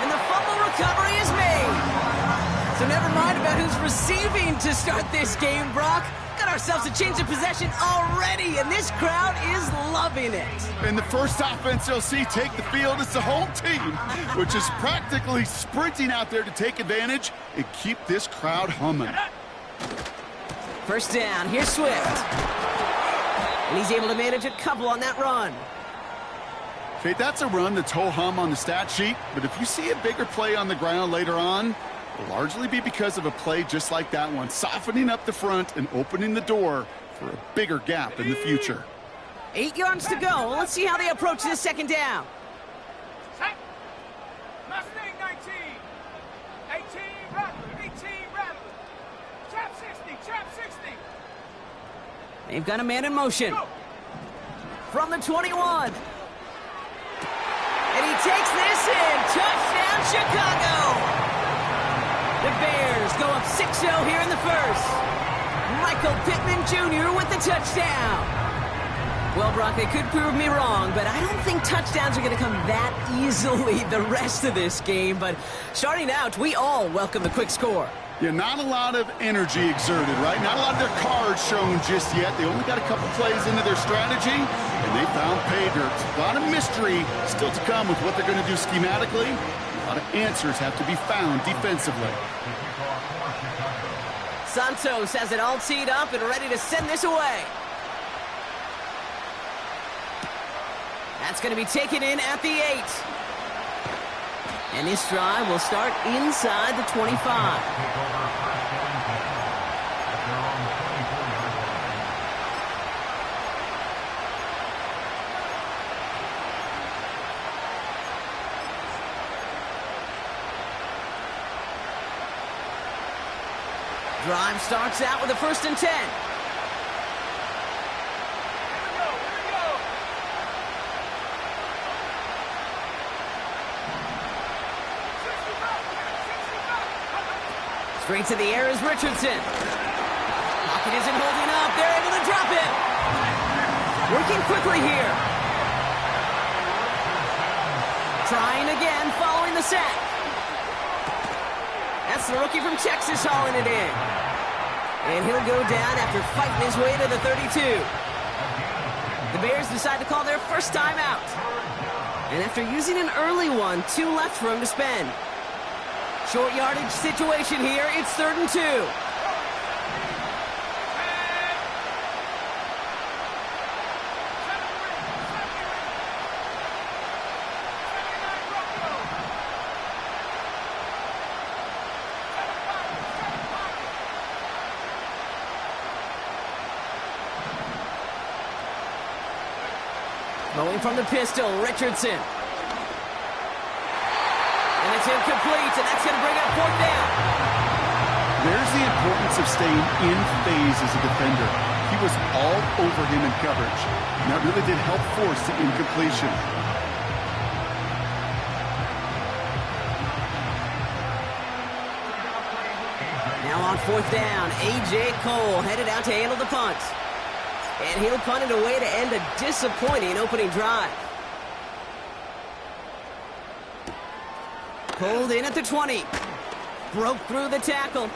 And the fumble recovery is made. So never mind about who's receiving to start this game, Brock. Got ourselves a change of possession already, and this crowd is loving it. And the first offense you'll see take the field is the home team, which is practically sprinting out there to take advantage and keep this crowd humming. First down, here's Swift. And he's able to manage a couple on that run. Okay, that's a run that's ho-hum on the stat sheet, but if you see a bigger play on the ground later on, it'll largely be because of a play just like that one, softening up the front and opening the door for a bigger gap in the future. 8 yards to go. Let's see how they approach this second down. Mustang 19. 18 Rattler. 18 Rattler. Trap 60. Trap 60. They've got a man in motion. Go. From the 21. And he takes this in. Touchdown, Chicago. The Bears go up 6-0 here in the first. Michael Pittman Jr. with the touchdown. Well, Brock, they could prove me wrong, but I don't think touchdowns are going to come that easily the rest of this game. But starting out, we all welcome the quick score. Yeah, not a lot of energy exerted, right? Not a lot of their cards shown just yet. They only got a couple plays into their strategy, and they found pay dirt. A lot of mystery still to come with what they're going to do schematically. A lot of answers have to be found defensively. Santos has it all teed up and ready to send this away. That's going to be taken in at the 8. And this drive will start inside the 25. Drive starts out with a 1st and 10. Straight to the air is Richardson. Pocket isn't holding up. They're able to drop it. Working quickly here. Trying again following the sack. That's the rookie from Texas hauling it in. And he'll go down after fighting his way to the 32. The Bears decide to call their first timeout. And after using an early one, 2 left for him to spend. Short yardage situation here. It's 3rd and 2. Going from the pistol, Richardson. And it's incomplete, and that's going to bring up 4th down. There's the importance of staying in phase as a defender. He was all over him in coverage, and that really did help force the incompletion. Now on 4th down, A.J. Cole headed out to handle the punt. And he'll punt it away to end a disappointing opening drive. Pulled in at the 20. Broke through the tackle.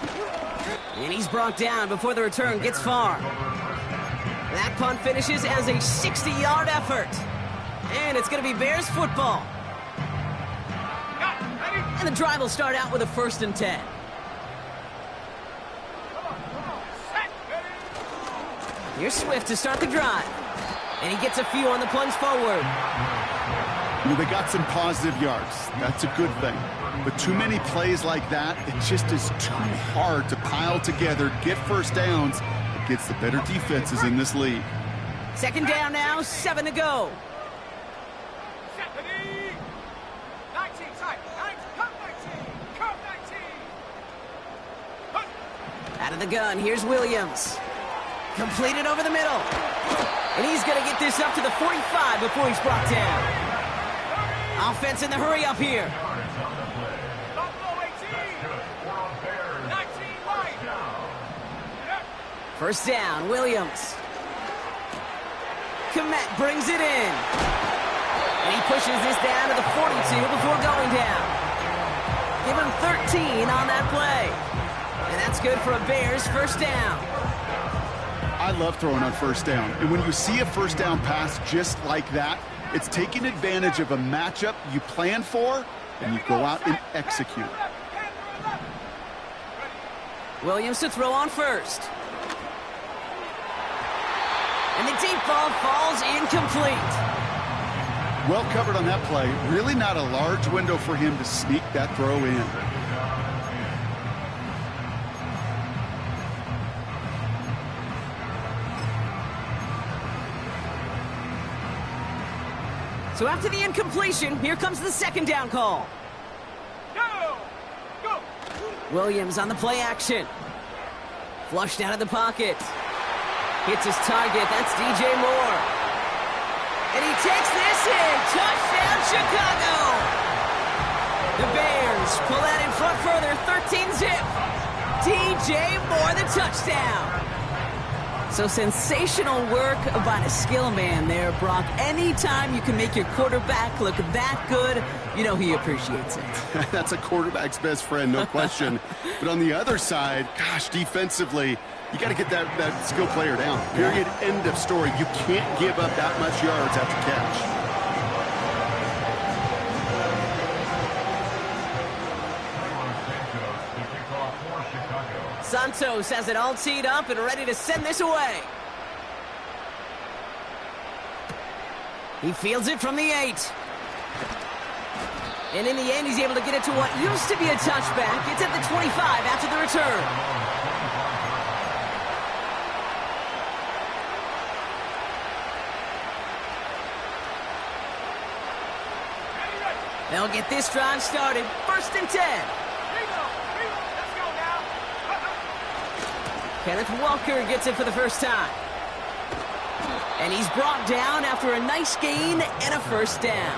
And he's brought down before the return gets far. That punt finishes as a 60-yard effort. And it's going to be Bears football. And the drive will start out with a 1st and 10. Here's Swift to start the drive. And he gets a few on the plunge forward. You know, they got some positive yards. That's a good thing. But too many plays like that, it just is too hard to pile together, get first downs against the better defenses in this league. 2nd down now, 7 to go. 19, tight. 19. Out of the gun, here's Williams. Completed over the middle. And he's going to get this up to the 45 before he's brought down. Offense in the hurry up here. First down, Williams. Kmet brings it in. And he pushes this down to the 42 before going down. Give him 13 on that play. And that's good for a Bears first down. I love throwing on first down. And when you see a first down pass just like that, it's taking advantage of a matchup you plan for, and you go out and execute. Williams to throw on first. And the deep ball falls incomplete. Well covered on that play. Really not a large window for him to sneak that throw in. So after the incompletion, here comes the second down call. Go! Williams on the play action. Flushed out of the pocket. Hits his target. That's DJ Moore. And he takes this in. Touchdown, Chicago! The Bears pull that in front further. 13-zip. DJ Moore, the touchdown. So sensational work by the skill man there, Brock. Anytime you can make your quarterback look that good, you know he appreciates it. That's a quarterback's best friend, no question. But on the other side, gosh, defensively, you got to get that skill player down. Period. End of story. You can't give up that much yards after catch. Santos has it all teed up and ready to send this away. He fields it from the 8. And in the end, he's able to get it to what used to be a touchback. It's at the 25 after the return. They'll get this drive started. 1st and 10. Kenneth Walker gets it for the first time. And he's brought down after a nice gain and a first down.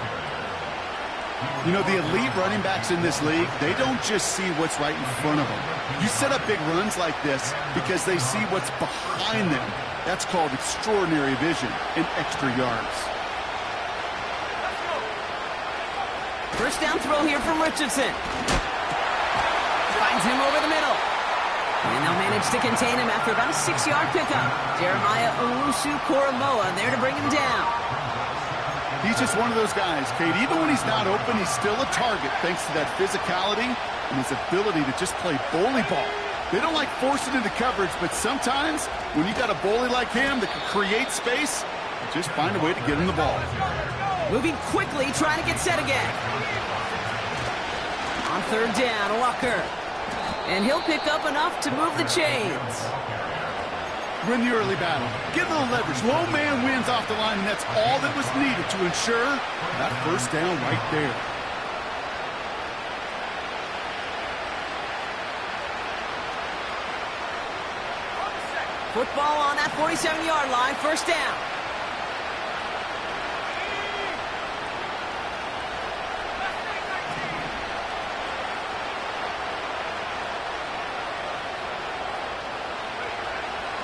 You know, the elite running backs in this league, they don't just see what's right in front of them. You set up big runs like this because they see what's behind them. That's called extraordinary vision and extra yards. First down throw here from Richardson. Finds him over the middle. And they'll manage to contain him after about a 6-yard pickup. Jeremiah Owusu-Koramoah there to bring him down. He's just one of those guys, Kate. Even when he's not open, he's still a target thanks to that physicality and his ability to just play bully ball. They don't like forcing into coverage, but sometimes when you got a bully like him that can create space, just find a way to get him the ball. Moving quickly, trying to get set again. On 3rd down, Walker. And he'll pick up enough to move the chains. Win the early battle. Get a little leverage. Low man wins off the line, and that's all that was needed to ensure that first down right there. Football on that 47-yard line. First down.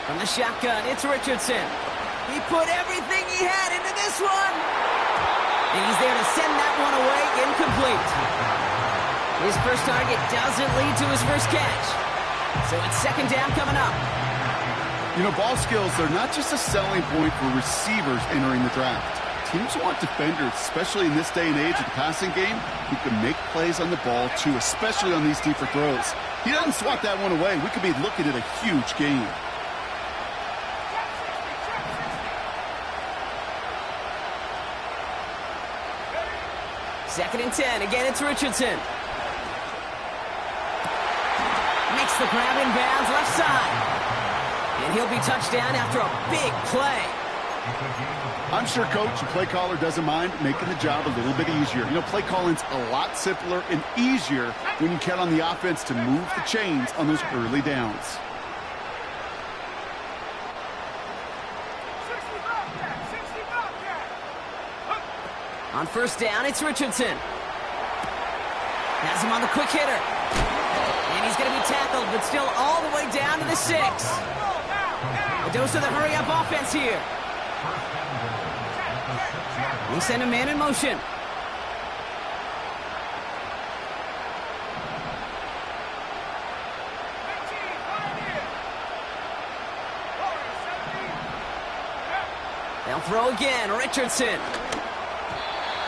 From the shotgun, it's Richardson. He put everything he had into this one. And he's there to send that one away, incomplete. His first target doesn't lead to his first catch. So it's 2nd down coming up. You know, ball skills, they're not just a selling point for receivers entering the draft. Teams want defenders, especially in this day and age of the passing game, who can make plays on the ball, too, especially on these deeper throws. He doesn't swat that one away. We could be looking at a huge game. Second and 10. Again, it's Richardson. Makes the grab in bounds left side. And he'll be touchdown after a big play. I'm sure coach and play caller doesn't mind making the job a little bit easier. You know, play calling's a lot simpler and easier when you count on the offense to move the chains on those early downs. On first down, it's Richardson. Has him on the quick hitter. And he's going to be tackled, but still all the way down to the 6. A dose of the hurry-up offense here. We send a man in motion. They'll throw again. Richardson.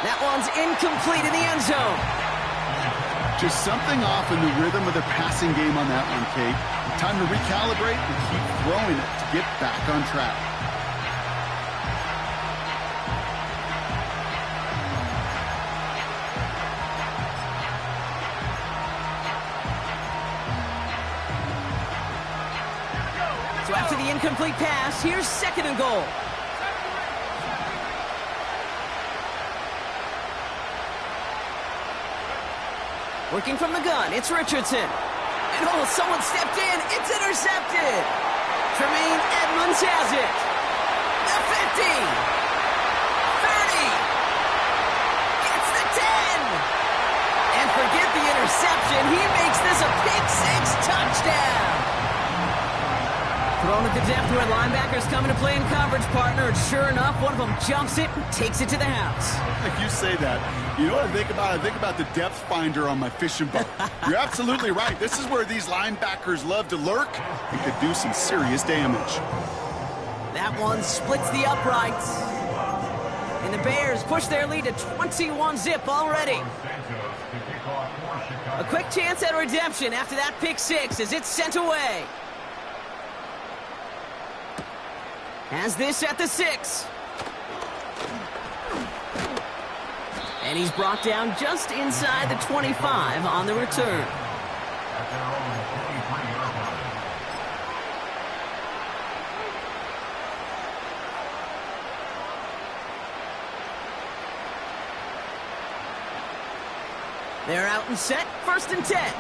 That one's incomplete in the end zone. Just something off in the rhythm of their passing game on that one, Kate. Time to recalibrate and keep throwing it to get back on track. So after the incomplete pass, here's 2nd and goal. Working from the gun, it's Richardson. And oh, someone stepped in. It's intercepted. Tremaine Edmonds has it. The 50. 30. Gets the 10. And forget the interception. He makes this a pick-6 touchdown. Thrown at the depth where linebackers coming to play in coverage, partner. And sure enough, one of them jumps it and takes it to the house. Like you say that, you know what I think about? I think about the depth finder on my fishing boat. You're absolutely right. This is where these linebackers love to lurk and could do some serious damage. That one splits the uprights. And the Bears push their lead to 21-zip already. A quick chance at redemption after that pick-6 as it's sent away. Has this at the 6. And he's brought down just inside the 25 on the return. They're out and set, 1st and 10.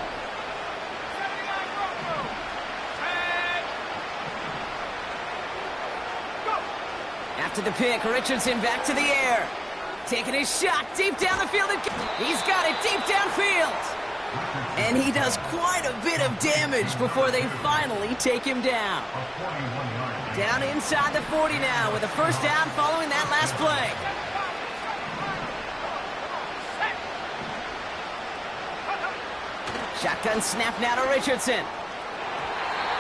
After the pick, Richardson back to the air. Taking his shot deep down the field. He's got it deep downfield. And he does quite a bit of damage before they finally take him down. Down inside the 40 now with a 1st down following that last play. Shotgun snap now to Richardson.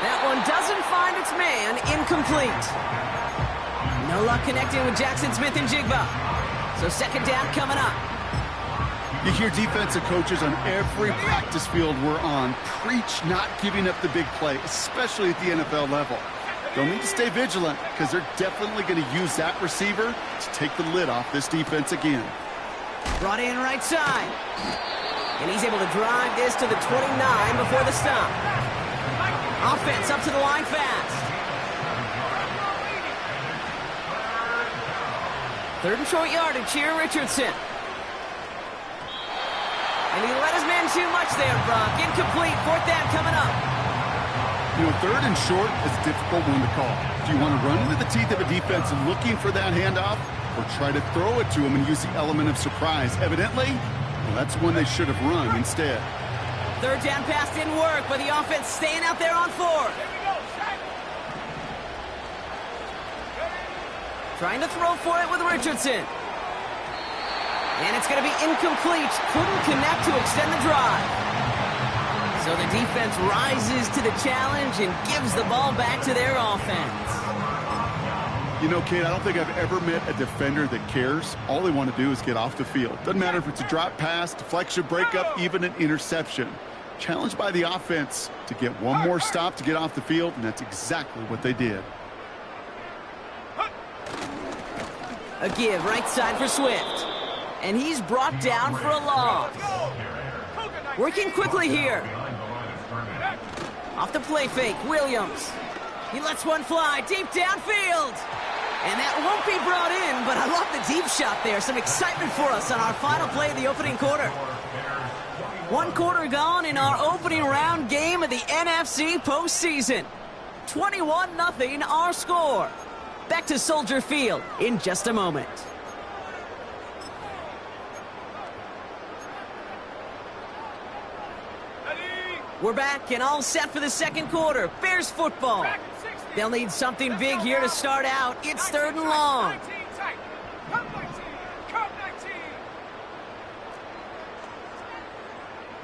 That one doesn't find its man. Incomplete. No luck connecting with Jackson Smith and Jigba. So 2nd down coming up. You hear defensive coaches on every practice field we're on preach not giving up the big play, especially at the NFL level. They'll need to stay vigilant because they're definitely going to use that receiver to take the lid off this defense again. Brought in right side. And he's able to drive this to the 29 before the stop. Offense up to the line fast. 3rd and short yardage here, Richardson. And he let his man too much there, Brock. Incomplete, 4th down coming up. You know, 3rd and short is a difficult one to call. Do you want to run into the teeth of a defense looking for that handoff, or try to throw it to him and use the element of surprise? Evidently, well, that's one they should have run instead. 3rd down pass didn't work, but the offense staying out there on 4th. Trying to throw for it with Richardson. And it's going to be incomplete. Couldn't connect to extend the drive. So the defense rises to the challenge and gives the ball back to their offense. You know, Kate, I don't think I've ever met a defender that cares. All they want to do is get off the field. Doesn't matter if it's a drop pass, deflection, breakup, even an interception. Challenged by the offense to get one more stop to get off the field, and that's exactly what they did. A give right side for Swift. And he's brought down for a loss. Working quickly here. Off the play fake, Williams. He lets one fly deep downfield. And that won't be brought in, but I love the deep shot there. Some excitement for us on our final play of the opening quarter. 1 quarter gone in our opening round game of the NFC postseason. 21-0 our score. Back to Soldier Field in just a moment. We're back and all set for the 2nd quarter. Bears football. They'll need something big here to start out. It's 3rd and long.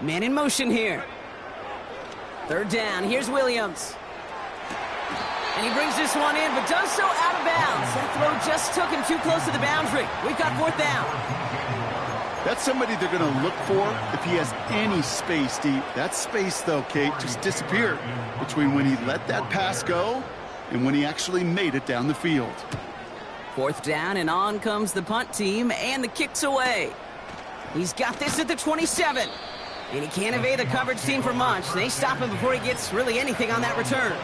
Man in motion here. 3rd down. Here's Williams. And he brings this one in, but does so out of bounds. That throw just took him too close to the boundary. We've got fourth down. That's somebody they're going to look for if he has any space deep. That space, though, Kate, just disappeared between when he let that pass go and when he actually made it down the field. Fourth down, and on comes the punt team, and the kick's away. He's got this at the 27. And he can't evade the coverage team for much. They stop him before he gets really anything on that return.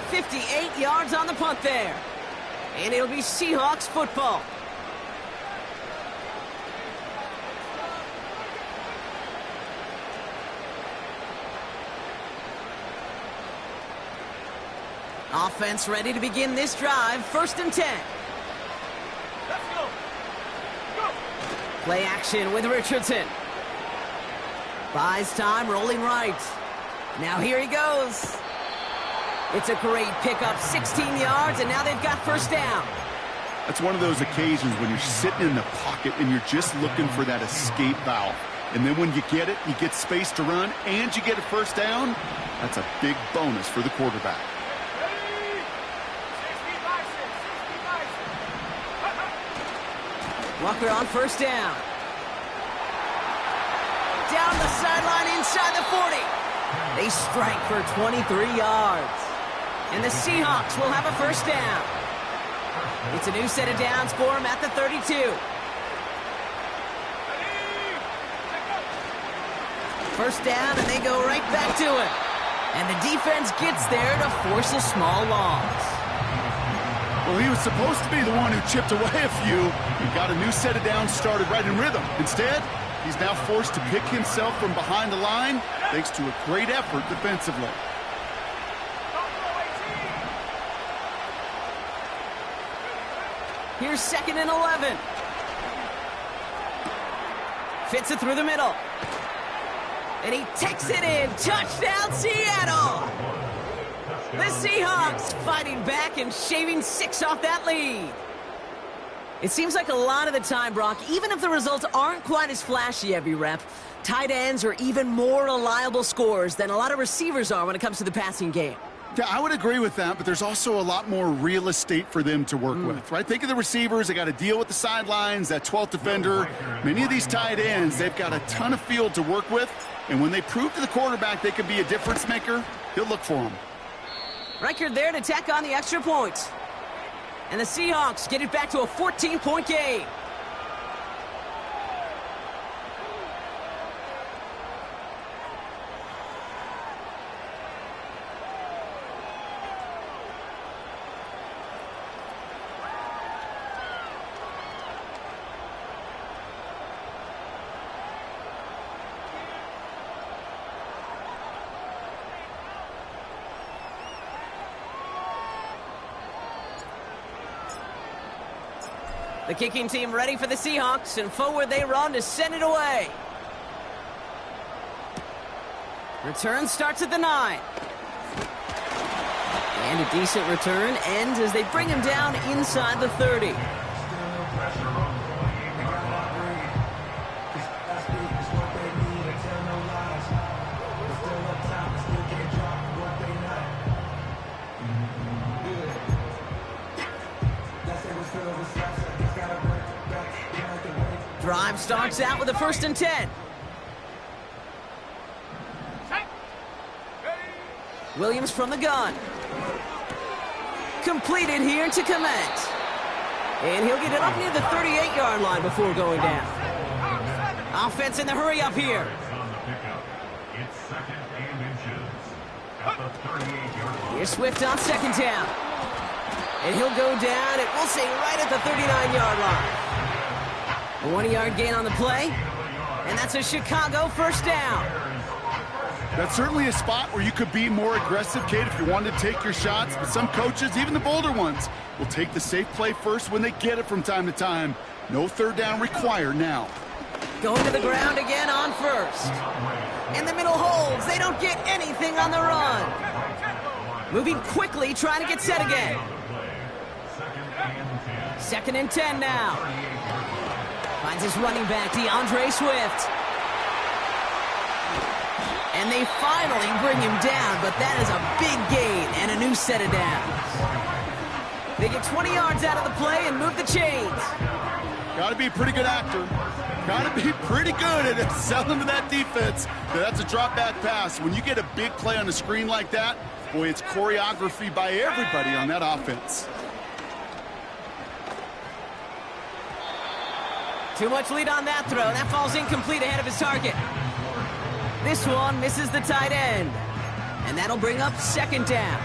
58 yards on the punt there. And it'll be Seahawks football. Offense ready to begin this drive. 1st and 10. Let's go. Go. Play action with Richardson. Buys time, rolling right. Now here he goes. It's a great pickup, 16 yards, and now they've got first down. That's one of those occasions when you're sitting in the pocket and you're just looking for that escape valve. And then when you get it, you get space to run, and you get a first down. That's a big bonus for the quarterback. Ready? 60 Walker on first down. Down the sideline inside the 40. They strike for 23 yards. And the Seahawks will have a first down. It's a new set of downs for him at the 32. First down, and they go right back to it. And the defense gets there to force a small loss. Well, he was supposed to be the one who chipped away a few. He got a new set of downs started right in rhythm. Instead, he's now forced to pick himself from behind the line thanks to a great effort defensively. Here's 2nd and 11. Fits it through the middle. And he takes it in. Touchdown, Seattle! The Seahawks fighting back and shaving 6 off that lead. It seems like a lot of the time, Brock, even if the results aren't quite as flashy every rep, tight ends are even more reliable scorers than a lot of receivers are when it comes to the passing game. Yeah, I would agree with that, but there's also a lot more real estate for them to work with, right? Think of the receivers. They got to deal with the sidelines, that 12th defender. Many of these tight ends, they've got a ton of field to work with, and when they prove to the quarterback they can be a difference maker, he'll look for them. Record there to tack on the extra points. And the Seahawks get it back to a 14-point game. The kicking team ready for the Seahawks, and forward they run to send it away. Return starts at the 9. And a decent return ends as they bring him down inside the 30. Drive starts out with a 1st and 10. Williams from the gun. Completed here to Clement. And he'll get it up near the 38-yard line before going down. Offense in the hurry up here. Here's Swift on 2nd down. And he'll go down, and we'll say right at the 39-yard line. A 1-yard gain on the play, and that's a Chicago first down. That's certainly a spot where you could be more aggressive, Kate, if you wanted to take your shots. But some coaches, even the bolder ones, will take the safe play first when they get it from time to time. No 3rd down required now. Going to the ground again on 1st. And the middle holds. They don't get anything on the run. Moving quickly, trying to get set again. 2nd and 10 now. Finds his running back, DeAndre Swift. And they finally bring him down, but that is a big gain and a new set of downs. They get 20 yards out of the play and move the chains. Got to be a pretty good actor. Got to be pretty good at selling to that defense. That's a drop back pass. When you get a big play on the screen like that, boy, it's choreography by everybody on that offense. Too much lead on that throw. That falls incomplete ahead of his target. This one misses the tight end. And that'll bring up second down.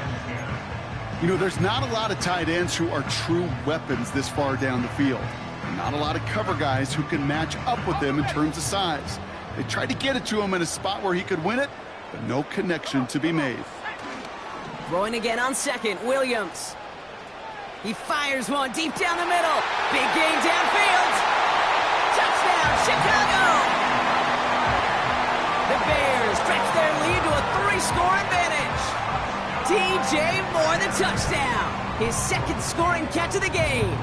You know, there's not a lot of tight ends who are true weapons this far down the field. Not a lot of cover guys who can match up with them in terms of size. They tried to get it to him in a spot where he could win it, but no connection to be made. Throwing again on second, Williams. He fires one deep down the middle. Big gain downfield. Touchdown, Chicago! The Bears stretch their lead to a 3-score advantage. DJ Moore, the touchdown. His second scoring catch of the game.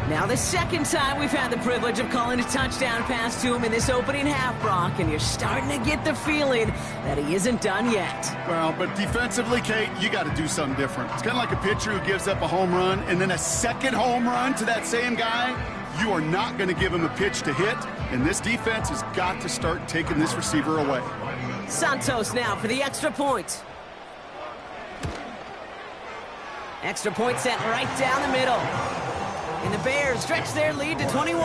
Now the second time we've had the privilege of calling a touchdown pass to him in this opening half, Brock, and you're starting to get the feeling that he isn't done yet. Well, but defensively, Kate, you got to do something different. It's kind of like a pitcher who gives up a home run and then a second home run to that same guy. You are not going to give him a pitch to hit, and this defense has got to start taking this receiver away. Santos now for the extra point. Extra point sent right down the middle. And the Bears stretch their lead to 21.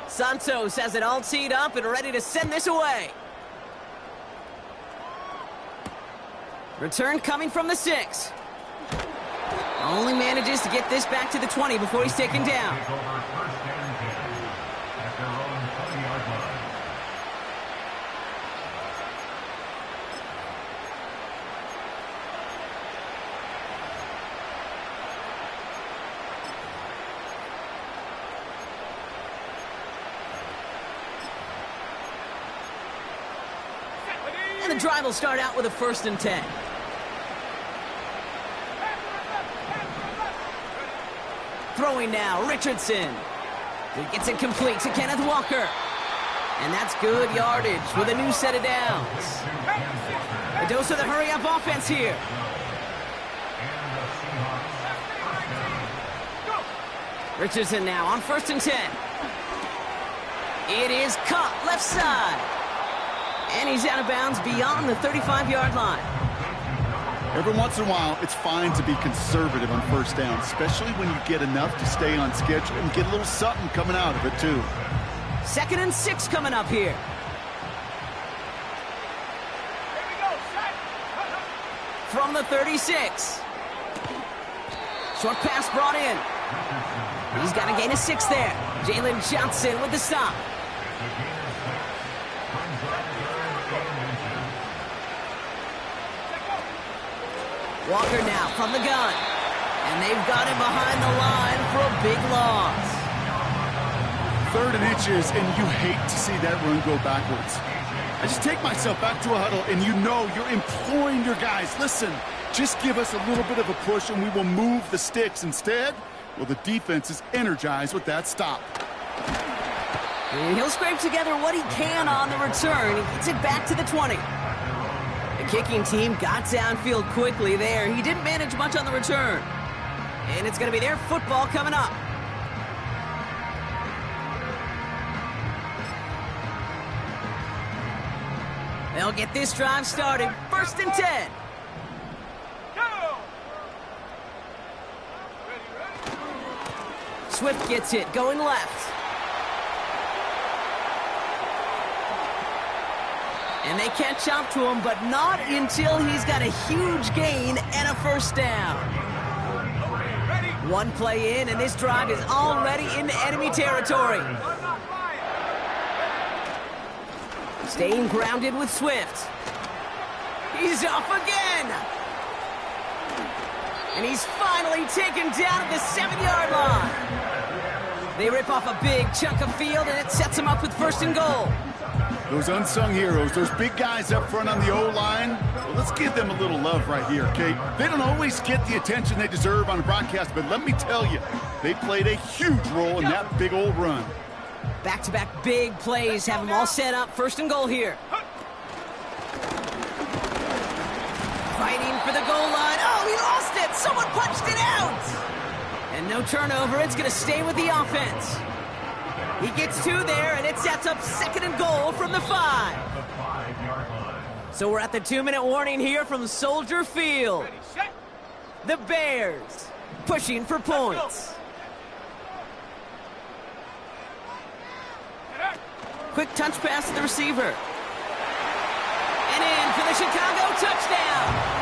Santos has it all teed up and ready to send this away. Return coming from the 6. Only manages to get this back to the 20 before he's taken down. And the drive will start out with a 1st and 10. Throwing now, Richardson. He gets it complete to Kenneth Walker. And that's good yardage with a new set of downs. A dose of the hurry-up offense here. Richardson now on 1st and 10. It is caught left side. And he's out of bounds beyond the 35-yard line. Every once in a while, it's fine to be conservative on 1st down, especially when you get enough to stay on schedule and get a little something coming out of it, too. 2nd and 6 coming up here. From the 36. Short pass brought in. He's got a gain of 6 there. Jalen Johnson with the stop. Walker now from the gun. And they've got him behind the line for a big loss. 3rd and inches, and you hate to see that run go backwards. I just take myself back to a huddle, and you know you're imploring your guys, listen, just give us a little bit of a push, and we will move the sticks. Instead, well, the defense is energized with that stop. And he'll scrape together what he can on the return. He gets it back to the 20. The kicking team got downfield quickly there. He didn't manage much on the return. And it's going to be their football coming up. They'll get this drive started. 1st and 10. Swift gets it, going left. And they catch up to him, but not until he's got a huge gain and a 1st down. One play in, and this drive is already into enemy territory. Staying grounded with Swift. He's off again. And he's finally taken down at the 7-yard line. They rip off a big chunk of field, and it sets them up with 1st and goal. Those unsung heroes, those big guys up front on the O-line, well, let's give them a little love right here, Kate. They don't always get the attention they deserve on a broadcast, but let me tell you, they played a huge role in that big old run. Back-to-back big plays have them all set up. 1st and goal here. Fighting for the goal line. Oh, he lost it! Someone punched it out! And no turnover. It's going to stay with the offense. He gets 2 there, and it sets up 2nd and goal from the 5. So we're at the 2-minute warning here from Soldier Field. The Bears pushing for points. Quick touch pass to the receiver. And in for the Chicago touchdown.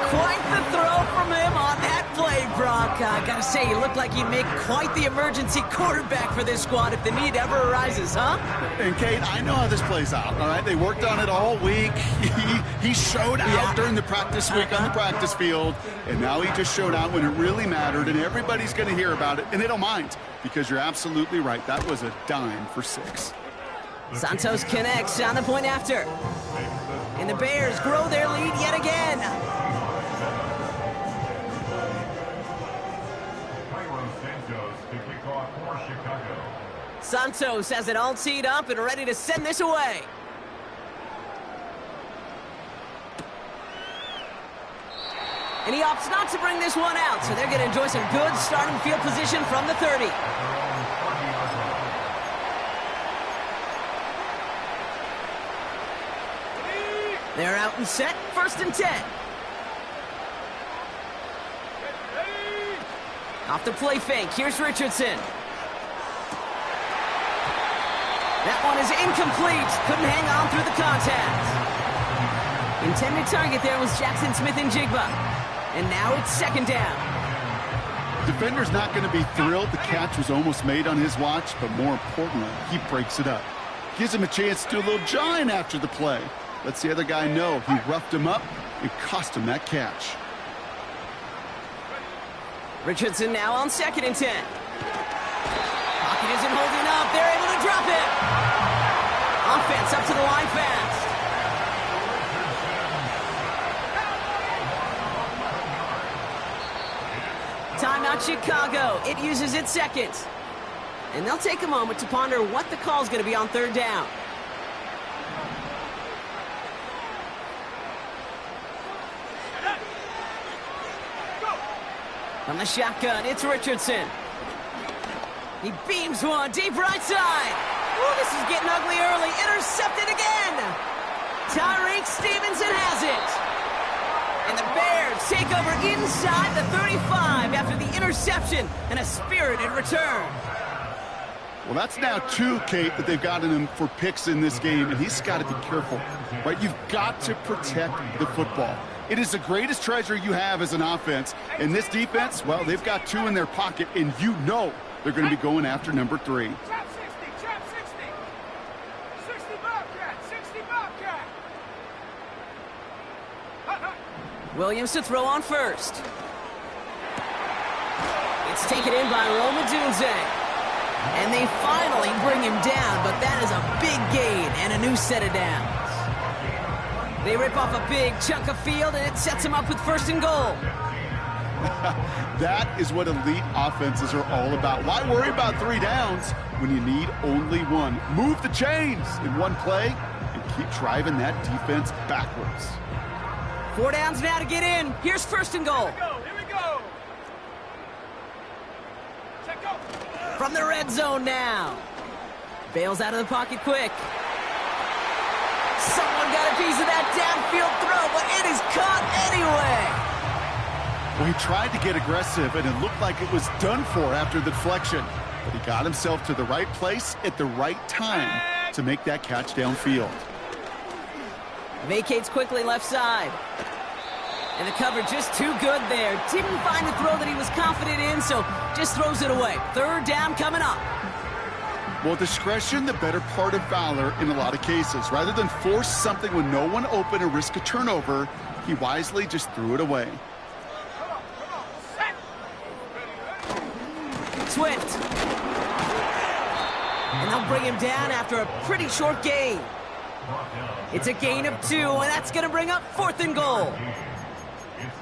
Quite the throw from him on that play, Brock. I gotta say, he looked like he'd make quite the emergency quarterback for this squad if the need ever arises, huh? And Kate, I know how this plays out, all right? They worked on it all week. He showed out during the practice week on the practice field, and now he just showed out when it really mattered, and everybody's going to hear about it, and they don't mind, because you're absolutely right. That was a dime for 6. Santos connects on the point after. And the Bears grow their lead yet again. Santos has it all teed up and ready to send this away. And he opts not to bring this one out, so they're going to enjoy some good starting field position from the 30. They're out and set, 1st and 10. Off the play fake, here's Richardson. That one is incomplete. Couldn't hang on through the contact. Intended target there was Jackson Smith-Njigba. And now it's 2nd down. Defender's not going to be thrilled the catch was almost made on his watch, but more importantly, he breaks it up. Gives him a chance to do a little jawing after the play. Lets the other guy know he roughed him up and cost him that catch. Richardson now on 2nd and 10. Pocket isn't holding up. They're able to drop it. Offense up to the line fast. Timeout Chicago. It uses its 2nd. And they'll take a moment to ponder what the call is going to be on 3rd down. From the shotgun, it's Richardson. He beams one deep right side. Ooh, this is getting ugly early. Intercepted again. Tyreek Stevenson has it. And the Bears take over inside the 35 after the interception and a spirited return. Well, that's now 2, Kate, that they've gotten him for picks in this game, and he's got to be careful, right? You've got to protect the football. It is the greatest treasure you have as an offense. And this defense, well, they've got 2 in their pocket, and you know they're going to be going after number 3. Trap 60, trap 60. 60 Bobcat, 60 Bobcat. Williams to throw on 1st. It's taken in by Rome Odunze. And they finally bring him down, but that is a big gain and a new set of downs. They rip off a big chunk of field, and it sets them up with 1st and goal. That is what elite offenses are all about. Why worry about 3 downs when you need only 1? Move the chains in one play and keep driving that defense backwards. 4 downs now to get in. Here's 1st and goal. Here we go. Check go. From the red zone now. Bails out of the pocket quick. Someone got a piece of that downfield throw, but it is caught anyway. Well, he tried to get aggressive, and it looked like it was done for after the deflection. But he got himself to the right place at the right time to make that catch downfield. Vacates quickly left side. And the coverage just too good there. Didn't find the throw that he was confident in, so just throws it away. 3rd down coming up. Well, discretion, the better part of valor in a lot of cases. Rather than force something with no one open and risk a turnover, he wisely just threw it away. Swift bring him down after a pretty short gain. It's a gain of 2, and that's going to bring up 4th and goal.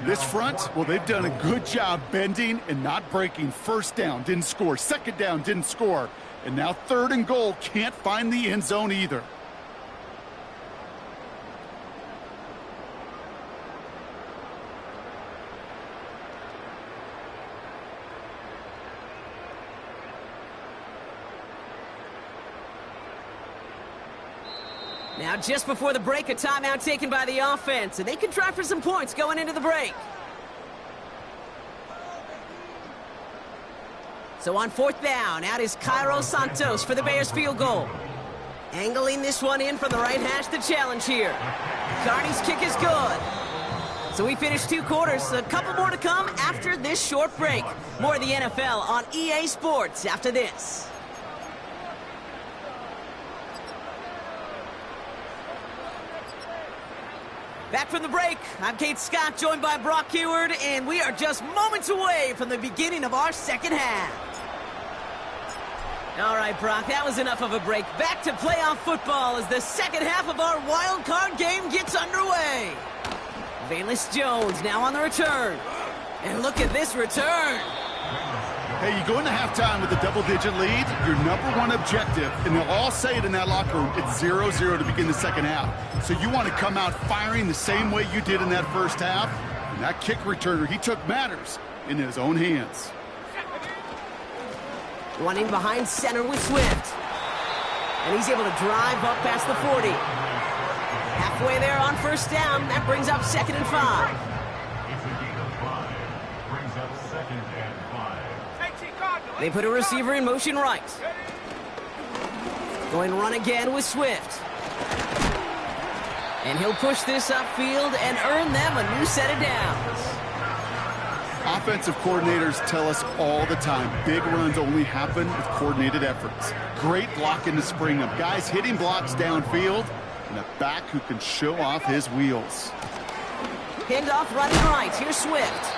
This front, well, they've done a good job bending and not breaking. First down, didn't score. Second down, didn't score. And now 3rd and goal, can't find the end zone either. Now, just before the break, a timeout taken by the offense, and they can try for some points going into the break. So on 4th down, out is Cairo Santos for the Bears field goal. Angling this one in from the right hash, the challenge here. Carney's kick is good. So we finished 2 quarters, a couple more to come after this short break. More of the NFL on EA Sports after this. Back from the break, I'm Kate Scott, joined by Brock Heward, and we are just moments away from the beginning of our second half. All right, Brock, that was enough of a break. Back to playoff football as the second half of our wild card game gets underway. Velus Jones now on the return. And look at this return. Hey, you go into halftime with a double-digit lead, your #1 objective, and they'll all say it in that locker room, it's 0-0 to begin the second half. So you want to come out firing the same way you did in that first half. And that kick returner, he took matters in his own hands. Running behind center with Swift. And he's able to drive up past the 40. Halfway there on 1st down, that brings up 2nd and 5. They put a receiver in motion right. Going run again with Swift. And he'll push this upfield and earn them a new set of downs. Offensive coordinators tell us all the time, big runs only happen with coordinated efforts. Great blocking to spring them. Guys hitting blocks downfield, and a back who can show off his wheels. Pinned off running right. Here's Swift.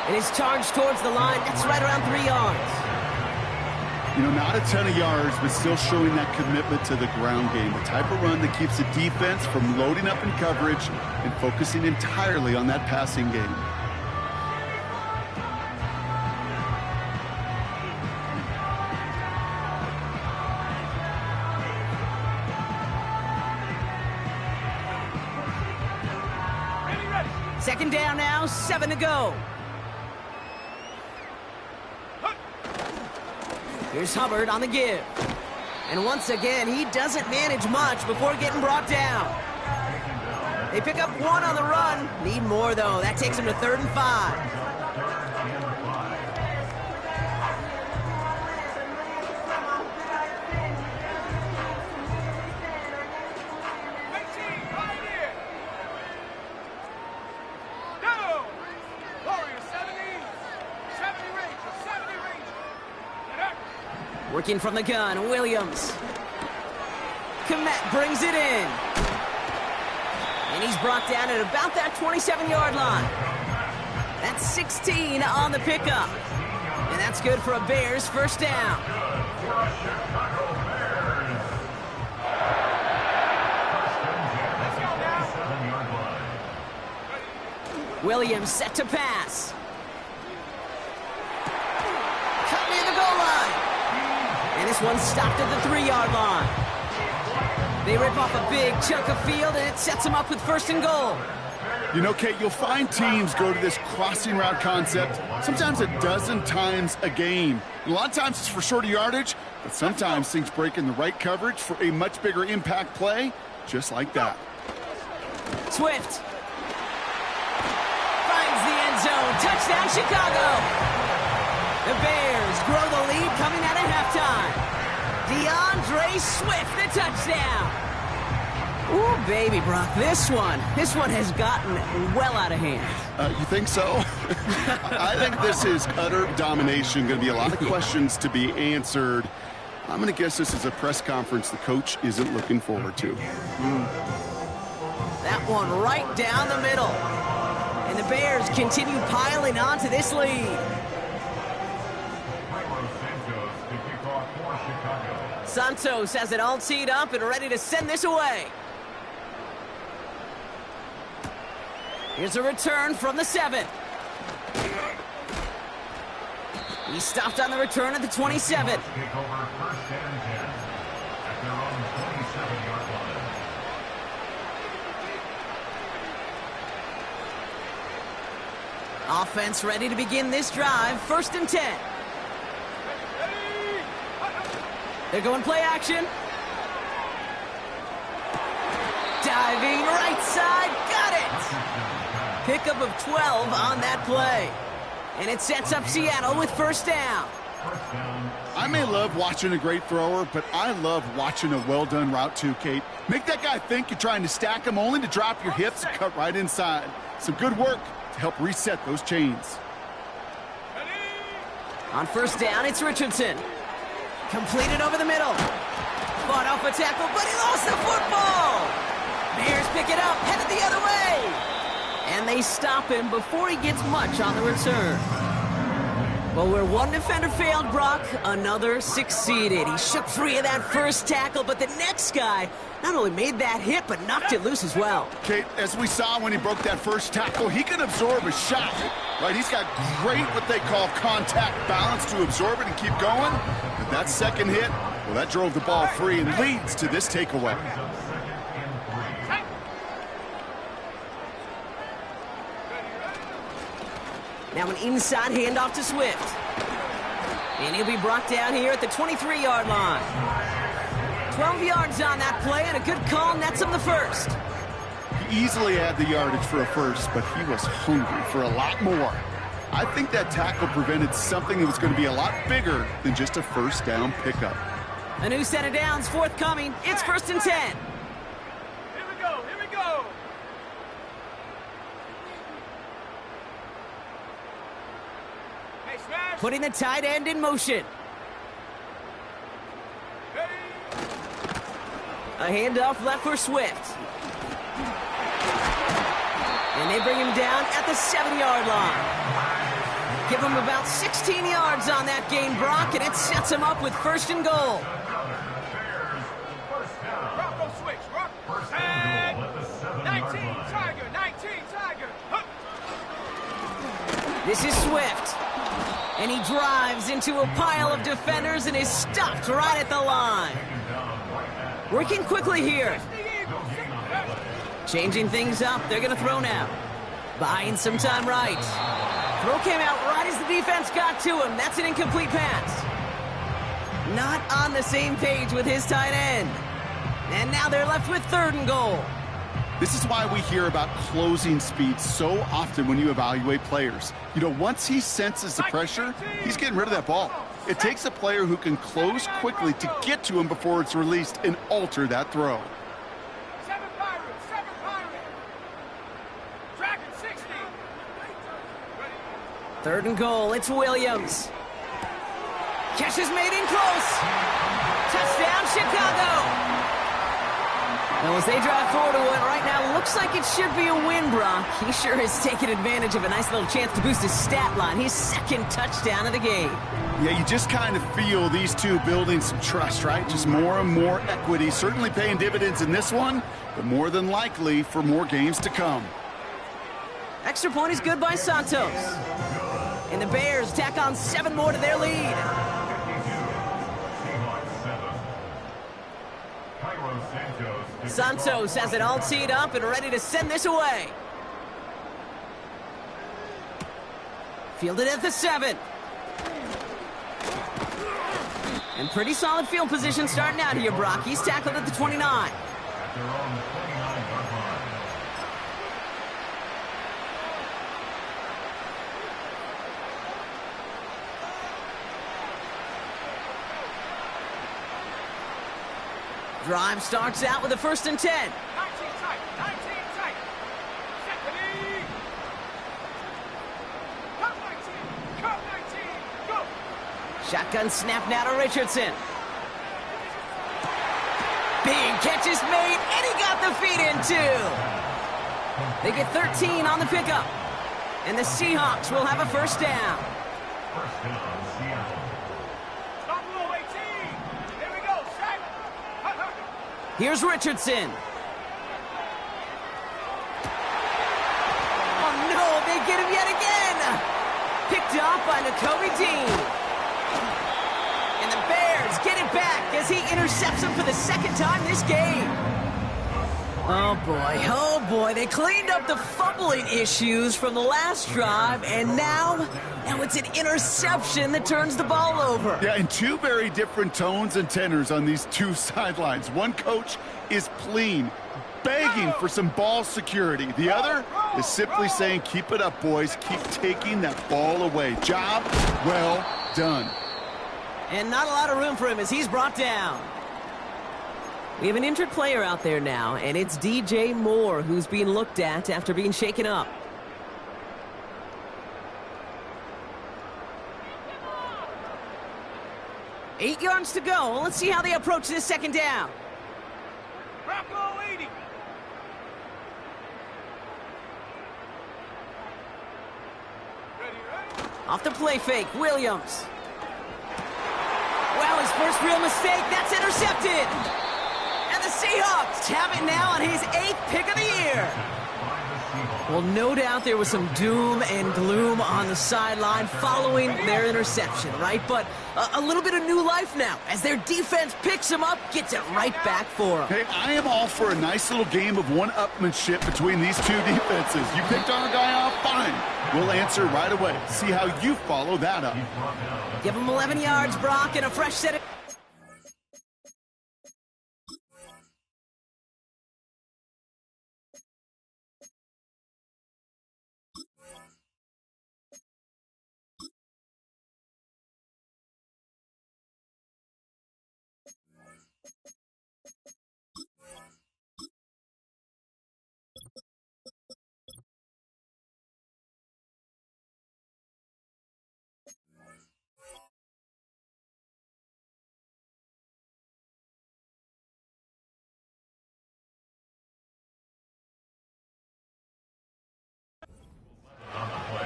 And his charge towards the line. That's right around 3 yards. You know, not a ton of yards, but still showing that commitment to the ground game. The type of run that keeps the defense from loading up in coverage and focusing entirely on that passing game. Second down now, 7 to go. Here's Hubbard on the give. And once again, he doesn't manage much before getting brought down. They pick up 1 on the run. Need more, though. That takes him to 3rd and 5. Working from the gun, Williams. Kmet brings it in. And he's brought down at about that 27-yard line. That's 16 on the pickup. And that's good for a Bears 1st down. Williams set to pass. Cut near the goal line. And this one's stopped at the 3-yard line. They rip off a big chunk of field, and it sets them up with 1st and goal. You know, Kate, you'll find teams go to this crossing route concept sometimes a dozen times a game. And a lot of times it's for shorter yardage, but sometimes things break in the right coverage for a much bigger impact play, just like that. Swift. Finds the end zone. Touchdown, Chicago. The Bears grow the lead coming out of halftime. DeAndre Swift, the touchdown. Ooh, baby, Brock, this one has gotten well out of hand. You think so? I think this is utter domination. Going to be a lot of questions to be answered. I'm going to guess this is a press conference the coach isn't looking forward to. That one right down the middle. And the Bears continue piling on to this lead. Santos has it all teed up and ready to send this away. Here's a return from the 7. He stopped on the return at the 27. Offense ready to begin this drive. 1st and 10. They're going play action. Diving right side. Got it. Pickup of 12 on that play. And it sets up Seattle with 1st down. I may love watching a great thrower, but I love watching a well-done route too, Kate. Make that guy think you're trying to stack him only to drop your hips and cut right inside. Some good work to help reset those chains. On 1st down, it's Richardson. Completed over the middle. Fought off a tackle, but he lost the football. Bears pick it up, headed the other way. And they stop him before he gets much on the return. Well, where one defender failed, Brock, another succeeded. He shook free of that first tackle, but the next guy not only made that hit, but knocked it loose as well. Kate, as we saw when he broke that first tackle, he can absorb a shot. Right, he's got great what they call contact balance to absorb it and keep going. But that second hit, well, that drove the ball free and leads to this takeaway. Now an inside handoff to Swift. And he'll be brought down here at the 23-yard line. 12 yards on that play, and a good call nets him the 1st. He easily had the yardage for a 1st, but he was hungry for a lot more. I think that tackle prevented something that was going to be a lot bigger than just a 1st down pickup. A new set of downs forthcoming. It's 1st and 10. Here we go, here we go. Hey, smash. Putting the tight end in motion. A handoff left for Swift. And they bring him down at the 7-yard line. Give him about 16 yards on that gain, Brock, and it sets him up with 1st and goal. Bronco switch, rock. And 19, Tiger, 19, Tiger. Huh. This is Swift. And he drives into a pile of defenders and is stopped right at the line. Working quickly here. Changing things up. They're going to throw now. Buying some time right. Throw came out right as the defense got to him. That's an incomplete pass. Not on the same page with his tight end. And now they're left with 3rd and goal. This is why we hear about closing speed so often when you evaluate players. You know, once he senses the pressure, he's getting rid of that ball. It takes a player who can close quickly to get to him before it's released and alter that throw. 7 Pirates, 7 Pirates. Dragon 60. 3rd and goal, it's Williams. Catch is made in close. Touchdown, Chicago. Well, as they drive forward to what right now looks like it should be a win, Brock. He sure has taken advantage of a nice little chance to boost his stat line. His 2nd touchdown of the game. Yeah, you just kind of feel these two building some trust, right? Just more and more equity. Certainly paying dividends in this one, but more than likely for more games to come. Extra point is good by Santos. And the Bears tack on 7 more to their lead. Santos has it all teed up and ready to send this away. Fielded at the 7. And pretty solid field position starting out here, Brock. He's tackled at the 29. Drive starts out with a 1st and 10. 19 tight, 19 tight. Set the knee. Cut 19, cut 19, go. Shotgun snap now to Richardson. Big catch is made, and he got the feet in too. They get 13 on the pickup. And the Seahawks will have a 1st down. Stop low, 18. Here we go, set. Here's Richardson. Oh no, they get him yet again. Picked off by Nakobe Dean. And the Bears get it back as he intercepts him for the second time this game. Oh boy, they cleaned up the fumbling issues from the last drive, and now it's an interception that turns the ball over. Yeah, and two very different tones and tenors on these two sidelines. One coach is pleading, begging for some ball security. The other is simply saying, keep it up, boys. Keep taking that ball away. Job well done. And not a lot of room for him as he's brought down. We have an injured player out there now, and it's DJ Moore who's being looked at after being shaken up. Eight yards to go. Let's see how they approach this second down. Bronco leading. Ready. Off the play fake, Williams. Well, his first real mistake, that's intercepted. And the Seahawks have it now on his 8th pick of the year. Well, no doubt there was some doom and gloom on the sideline following their interception, right? But a little bit of new life now as their defense picks him up, gets it right back for them. Hey, I am all for a nice little game of one-upmanship between these two defenses. You picked our guy off, fine. We'll answer right away. See how you follow that up. Give him 11 yards, Brock, and a fresh set of...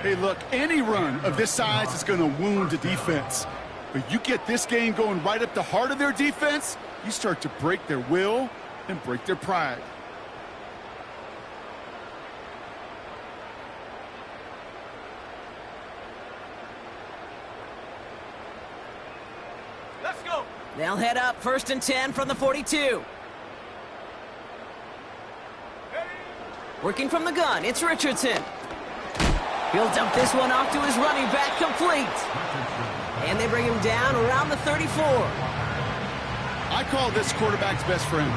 Hey, look, any run of this size is going to wound a defense. But you get this game going right up the heart of their defense, you start to break their will and break their pride. Let's go. They'll head up 1st and 10 from the 42. Working from the gun, it's Richardson. He'll dump this one off to his running back, complete. And they bring him down around the 34. I call this quarterback's best friend.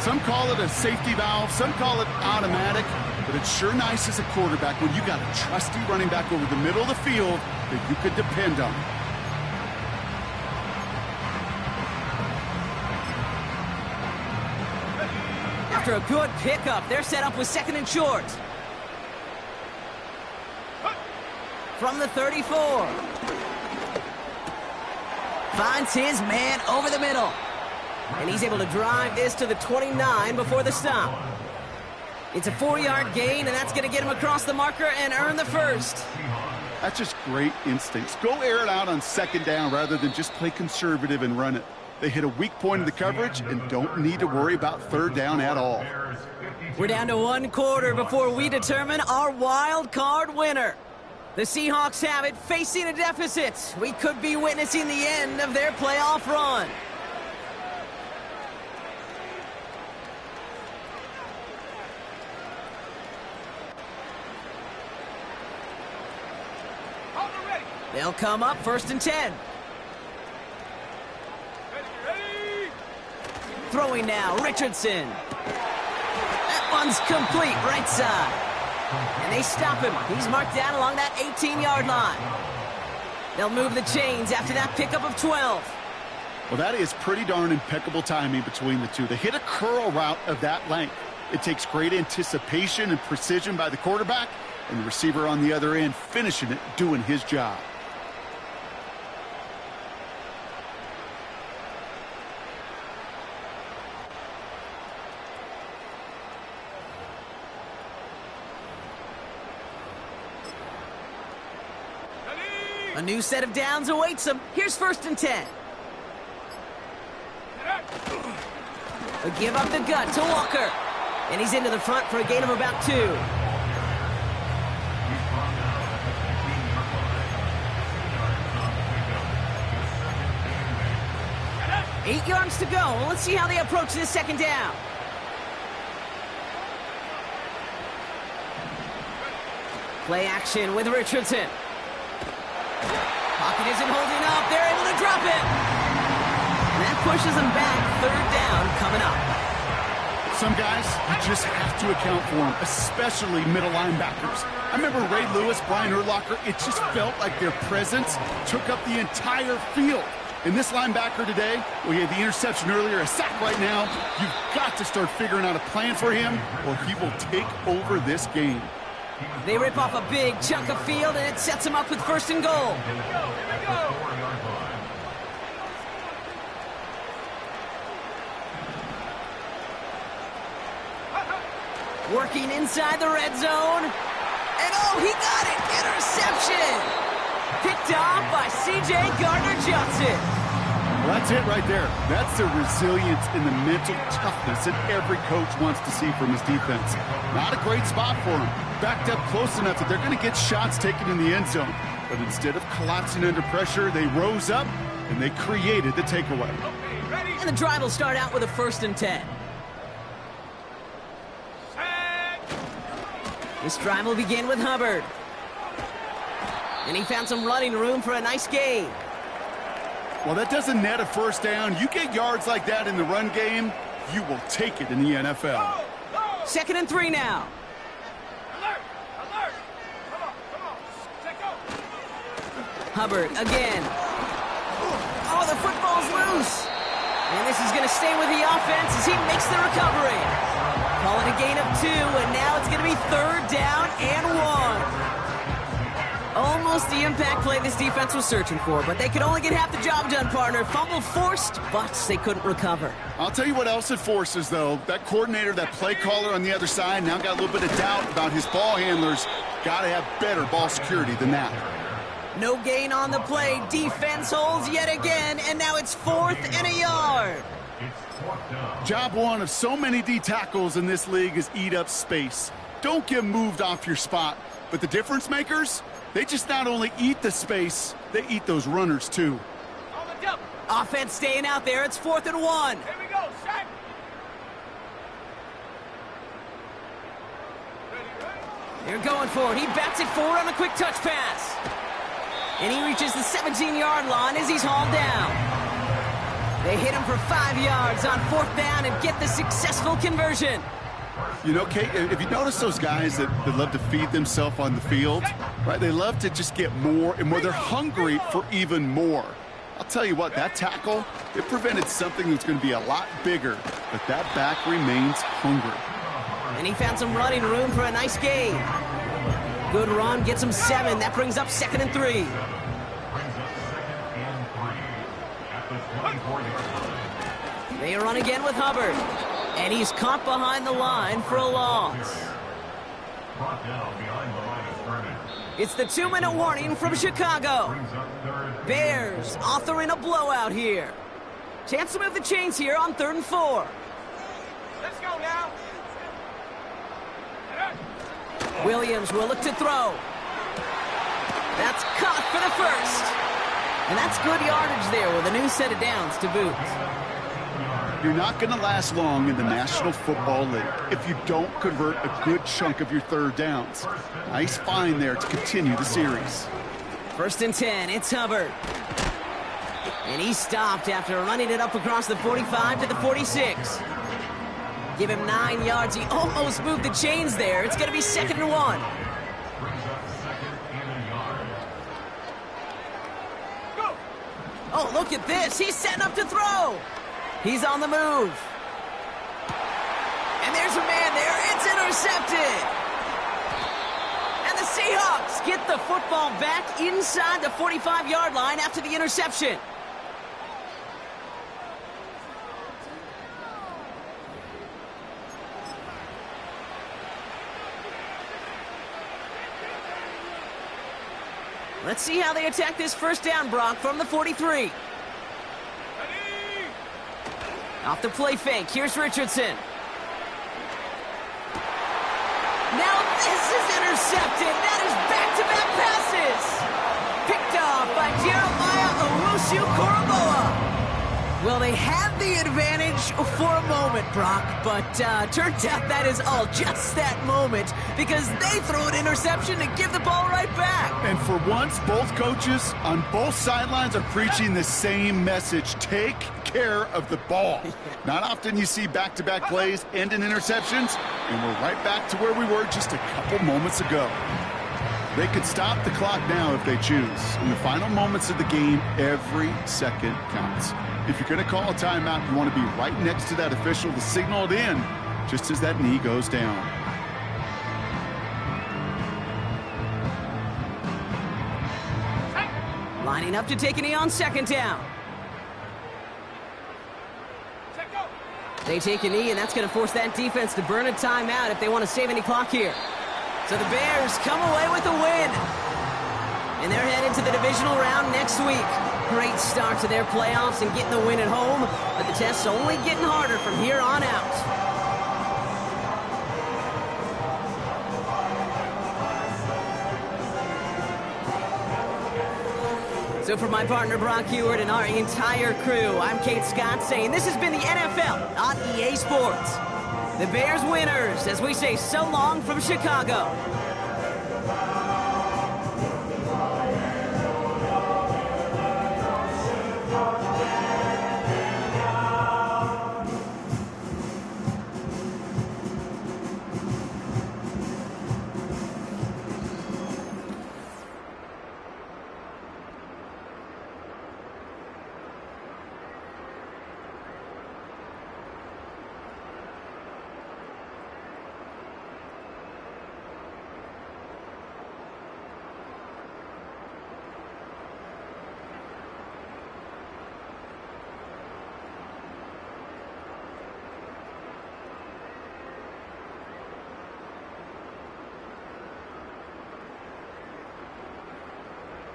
Some call it a safety valve, some call it automatic, but it's sure nice as a quarterback when you got a trusty running back over the middle of the field that you could depend on. After a good pickup, they're set up with 2nd and short. From the 34. Finds his man over the middle. And he's able to drive this to the 29 before the stop. It's a 4-yard gain, and that's going to get him across the marker and earn the first. That's just great instincts. Go air it out on 2nd down rather than just play conservative and run it. They hit a weak point in the coverage and don't need to worry about 3rd down at all. We're down to 1 quarter before we determine our wild card winner. The Seahawks have it, facing a deficit. We could be witnessing the end of their playoff run. They'll come up 1st and 10. Ready. Throwing now, Richardson. That one's complete, right side. And they stop him. He's marked down along that 18-yard line. They'll move the chains after that pickup of 12. Well, that is pretty darn impeccable timing between the two. They hit a curl route of that length. It takes great anticipation and precision by the quarterback, and the receiver on the other end finishing it, doing his job. A new set of downs awaits them. Here's 1st and 10. A give up the gut to Walker. And he's into the front for a gain of about 2. 8 yards to go. Let's see how they approach this second down. Play action with Richardson. Pocket isn't holding up. They're able to drop it. And that pushes them back. 3rd down coming up. Some guys, you just have to account for them, especially middle linebackers. I remember Ray Lewis, Brian Urlacher, it just felt like their presence took up the entire field. And this linebacker today, we had the interception earlier, a sack right now. You've got to start figuring out a plan for him, or he will take over this game. They rip off a big chunk of field, and it sets him up with 1st and goal. Here we go. Working inside the red zone. And oh, he got it! Interception! Picked off by C.J. Gardner-Johnson. Well, that's it right there. That's the resilience and the mental toughness that every coach wants to see from his defense. Not a great spot for him. Backed up close enough that they're going to get shots taken in the end zone. But instead of collapsing under pressure, they rose up and they created the takeaway. Okay, ready? And the drive will start out with a 1st and 10. This drive will begin with Hubbard. And he found some running room for a nice gain. Well, that doesn't net a 1st down. You get yards like that in the run game, you will take it in the NFL. 2nd and 3 now. Alert! Alert! Come on. Check go. Hubbard again. Oh, the football's loose. And this is going to stay with the offense as he makes the recovery. Call it a gain of 2, and now it's going to be 3rd down and 1. Almost the impact play this defense was searching for, but they could only get half the job done, partner. Fumble forced, but they couldn't recover. I'll tell you what else it forces, though. That coordinator, that play caller on the other side, now got a little bit of doubt about his ball handlers. Got to have better ball security than that. No gain on the play. Defense holds yet again, and now it's 4th and a yard. Job one of so many D tackles in this league is eat up space. Don't get moved off your spot. But the difference makers, they just not only eat the space, they eat those runners too. On the double. Offense staying out there. It's 4th and 1. Here we go. Sack. They're going for it. He bats it forward on a quick touch pass. And he reaches the 17-yard line as he's hauled down. They hit him for 5 yards on 4th down and get the successful conversion. You know, Kate, if you notice those guys that love to feed themselves on the field, right? They love to just get more and more. They're hungry for even more. I'll tell you what, that tackle, it prevented something that's going to be a lot bigger, but that back remains hungry. And he found some running room for a nice gain. Good run, gets him 7. That brings up 2nd and 3. They run again with Hubbard. And he's caught behind the line for a loss. It's the 2-minute warning from Chicago. Bears authoring a blowout here. Chance to move the chains here on 3rd and 4. Let's go now. Williams will look to throw. That's caught for the 1st. And that's good yardage there with a new set of downs to boot. You're not going to last long in the National Football League if you don't convert a good chunk of your 3rd downs. Nice find there to continue the series. 1st and 10, it's Hubbard. And he stopped after running it up across the 45 to the 46. Give him 9 yards. He almost moved the chains there. It's going to be 2nd and 1. Oh, look at this. He's setting up to throw. He's on the move. And there's a man there. It's intercepted. And the Seahawks get the football back inside the 45-yard line after the interception. Let's see how they attack this 1st down, Brock, from the 43. Ready? Off the play fake, here's Richardson. Now this is intercepted. That is back-to-back passes. Picked off by Jeremiah Owusu-Koramoah. Well, they had the advantage for a moment, Brock, but turns out that is all just that moment because they throw an interception and give the ball right back. And for once, both coaches on both sidelines are preaching the same message. Take care of the ball. Not often you see back-to-back plays end in interceptions, and we're right back to where we were just a couple moments ago. They could stop the clock now if they choose. In the final moments of the game, every second counts. If you're going to call a timeout, you want to be right next to that official to signal it in just as that knee goes down. Lining up to take a knee on second down. They take a knee, and that's going to force that defense to burn a timeout if they want to save any clock here. So the Bears come away with a win. And they're headed to the divisional round next week. Great start to their playoffs and getting the win at home, but the test's only getting harder from here on out. So for my partner Brock Huard and our entire crew, I'm Kate Scott saying this has been the NFL on EA Sports. The Bears winners as we say so long from Chicago.